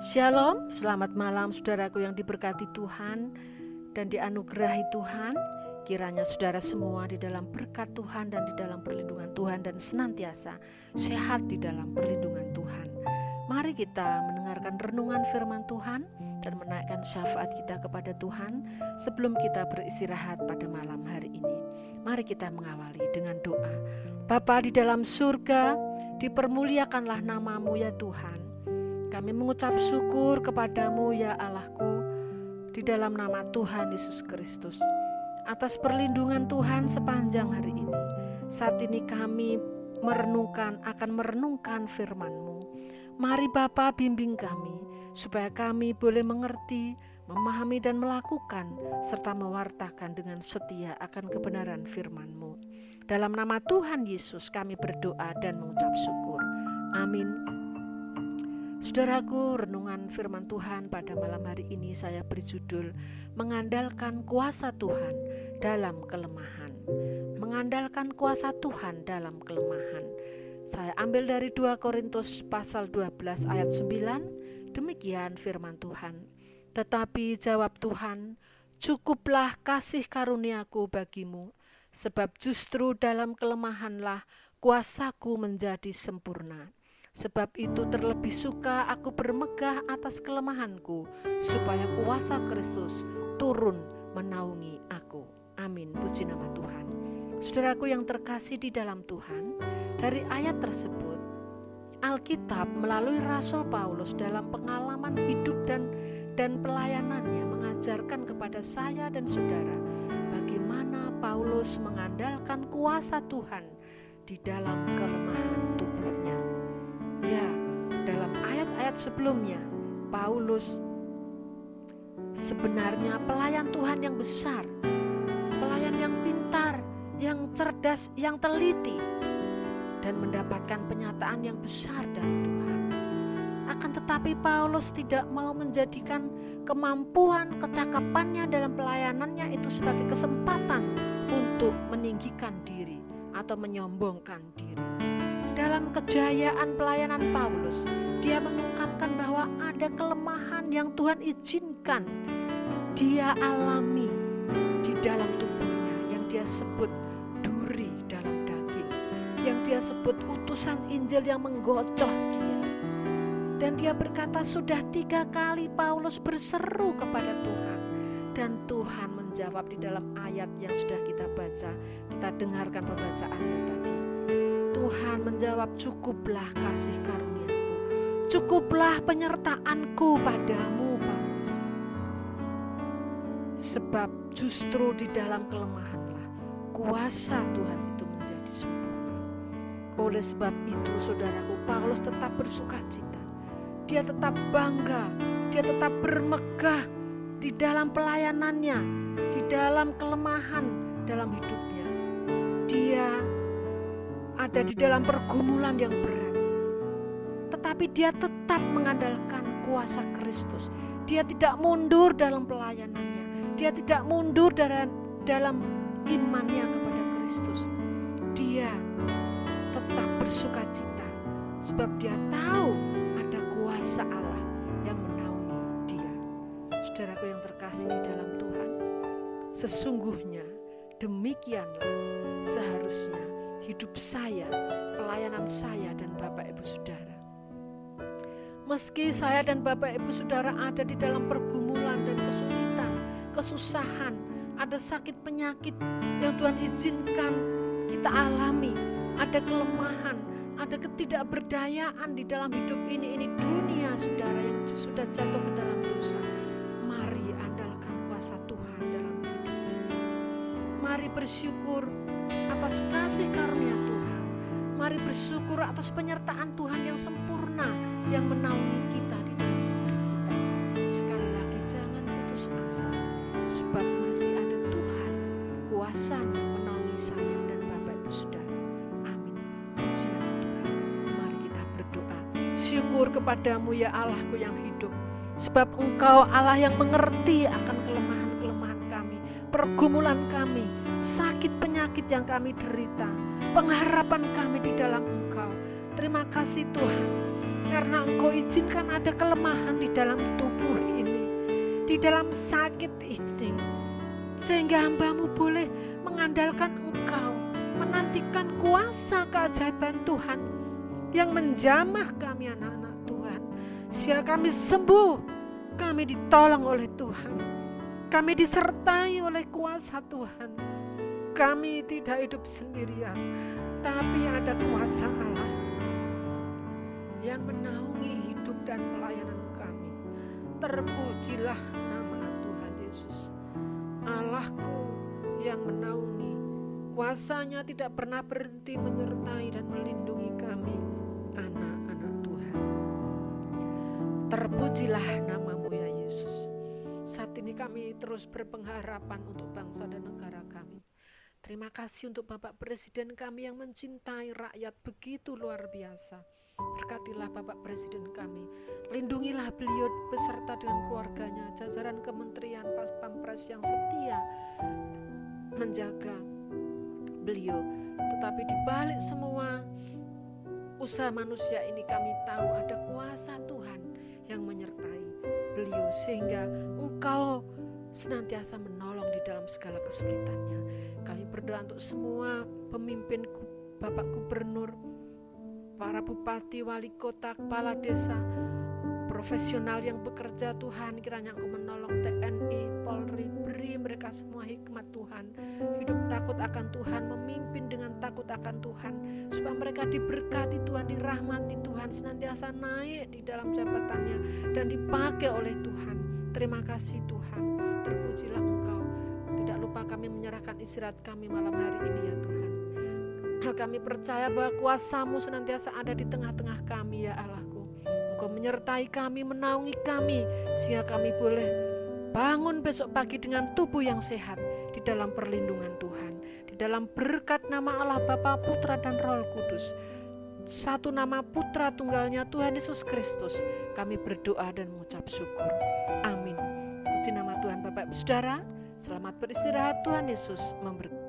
Shalom, selamat malam saudaraku yang diberkati Tuhan dan dianugerahi Tuhan. Kiranya saudara semua di dalam berkat Tuhan dan di dalam perlindungan Tuhan dan senantiasa sehat di dalam perlindungan Tuhan. Mari kita mendengarkan renungan firman Tuhan dan menaikkan syafaat kita kepada Tuhan sebelum kita beristirahat pada malam hari ini. Mari kita mengawali dengan doa. Bapa di dalam surga, dipermuliakanlah nama-Mu ya Tuhan. Kami mengucap syukur kepadamu ya Allahku di dalam nama Tuhan Yesus Kristus atas perlindungan Tuhan sepanjang hari ini. Saat ini kami akan merenungkan firman-Mu. Mari Bapa bimbing kami supaya kami boleh mengerti, memahami dan melakukan serta mewartakan dengan setia akan kebenaran firman-Mu. Dalam nama Tuhan Yesus kami berdoa dan mengucap syukur. Amin. Saudaraku, renungan firman Tuhan pada malam hari ini saya beri judul Mengandalkan Kuasa Tuhan dalam Kelemahan. Mengandalkan kuasa Tuhan dalam kelemahan. Saya ambil dari 2 Korintus pasal 12 ayat 9. Demikian firman Tuhan. Tetapi jawab Tuhan, cukuplah kasih karuniaku bagimu, sebab justru dalam kelemahanlah kuasaku menjadi sempurna. Sebab itu terlebih suka aku bermegah atas kelemahanku, supaya kuasa Kristus turun menaungi aku. Amin, puji nama Tuhan. Saudaraku yang terkasih di dalam Tuhan, dari ayat tersebut, Alkitab melalui Rasul Paulus dalam pengalaman hidup dan pelayanannya mengajarkan kepada saya dan saudara bagaimana Paulus mengandalkan kuasa Tuhan di dalam kelemahan tubuhnya. Ya, dalam ayat-ayat sebelumnya, Paulus sebenarnya pelayan Tuhan yang besar, pelayan yang pintar, yang cerdas, yang teliti, dan mendapatkan penyataan yang besar dari Tuhan. Akan tetapi Paulus tidak mau menjadikan kemampuan, kecakapannya dalam pelayanannya itu sebagai kesempatan untuk meninggikan diri atau menyombongkan diri. Dalam kejayaan pelayanan Paulus, dia mengungkapkan bahwa ada kelemahan yang Tuhan izinkan dia alami di dalam tubuhnya, yang dia sebut duri dalam daging, yang dia sebut utusan Injil yang menggocoh dia. Dan dia berkata sudah 3 kali Paulus berseru kepada Tuhan, dan Tuhan menjawab di dalam ayat yang sudah kita baca, kita dengarkan pembacaannya tadi. Tuhan menjawab, cukuplah kasih karuniaku, cukuplah penyertaanku padamu Paulus. Sebab justru di dalam kelemahanlah kuasa Tuhan itu menjadi sempurna. Oleh sebab itu saudaraku, Paulus tetap bersukacita. Dia tetap bangga, dia tetap bermegah di dalam pelayanannya, di dalam kelemahan dalam hidupnya. Dia ada di dalam pergumulan yang berat, tetapi dia tetap mengandalkan kuasa Kristus. Dia tidak mundur dalam pelayanannya, dia tidak mundur dalam imannya kepada Kristus. Dia tetap bersukacita sebab dia tahu ada kuasa Allah yang menaungi dia. Saudaraku yang terkasih di dalam Tuhan, sesungguhnya demikianlah seharusnya hidup saya, pelayanan saya dan Bapak Ibu Saudara. Meski saya dan Bapak Ibu Saudara ada di dalam pergumulan dan kesulitan, kesusahan, ada sakit penyakit yang Tuhan izinkan kita alami, ada kelemahan, ada ketidakberdayaan di dalam hidup ini dunia saudara yang sudah jatuh ke dalam dosa. Mari andalkan kuasa Tuhan dalam hidup kita. Mari bersyukur atas kasih karunia Tuhan. Mari bersyukur atas penyertaan Tuhan yang sempurna yang menaungi kita di dalam hidup kita. Sekali lagi jangan putus asa, sebab masih ada Tuhan, kuasanya menaungi saya dan Bapak Ibu Saudara. Amin. Puji nama Tuhan. Mari kita berdoa. Syukur kepadamu ya Allahku yang hidup, sebab Engkau Allah yang mengerti akan kelemahan-kelemahan kami, pergumulan kami, sakit penyakit yang kami derita, pengharapan kami di dalam Engkau. Terima kasih Tuhan, Karena Engkau izinkan ada kelemahan di dalam tubuh ini, di dalam sakit ini, sehingga hamba-Mu boleh mengandalkan Engkau, menantikan kuasa keajaiban Tuhan yang menjamah kami anak-anak Tuhan. Sehingga kami sembuh, kami ditolong oleh Tuhan, kami disertai oleh kuasa Tuhan. Kami tidak hidup sendirian, tapi ada kuasa Allah yang menaungi hidup dan pelayanan kami. Terpujilah nama Tuhan Yesus. Allahku yang menaungi, kuasanya tidak pernah berhenti menyertai dan melindungi kami, anak-anak Tuhan. Terpujilah nama-Mu ya Yesus. Saat ini kami terus berpengharapan untuk bangsa dan negara kami. Terima kasih untuk Bapak Presiden kami yang mencintai rakyat begitu luar biasa. Berkatilah Bapak Presiden kami, lindungilah beliau beserta dengan keluarganya, jajaran kementerian Pas Pampres yang setia menjaga beliau. Tetapi di balik semua usaha manusia ini kami tahu ada kuasa Tuhan yang menyertai beliau, sehingga Engkau senantiasa menolong di dalam segala kesulitannya. Kami berdoa untuk semua pemimpin, Bapak Gubernur, para bupati, wali kota, kepala desa, profesional yang bekerja. Tuhan, kiranya Engkau menolong TNI, Polri, beri mereka semua hikmat Tuhan, hidup takut akan Tuhan, memimpin dengan takut akan Tuhan, supaya mereka diberkati Tuhan, dirahmati Tuhan, senantiasa naik di dalam jabatannya dan dipakai oleh Tuhan. Terima kasih Tuhan, terpujilah Engkau. Tidak lupa kami menyerahkan istirahat kami malam hari ini ya Tuhan. Kami percaya bahwa kuasa-Mu senantiasa ada di tengah-tengah kami ya Allahku. Engkau menyertai kami, menaungi kami, sehingga kami boleh bangun besok pagi dengan tubuh yang sehat di dalam perlindungan Tuhan, di dalam berkat nama Allah Bapa, Putra dan Roh Kudus. Satu nama Putra Tunggalnya Tuhan Yesus Kristus, kami berdoa dan mengucap syukur. Amin. Puji nama Tuhan. Bapak Ibu Saudara, selamat beristirahat. Tuhan Yesus memberkati.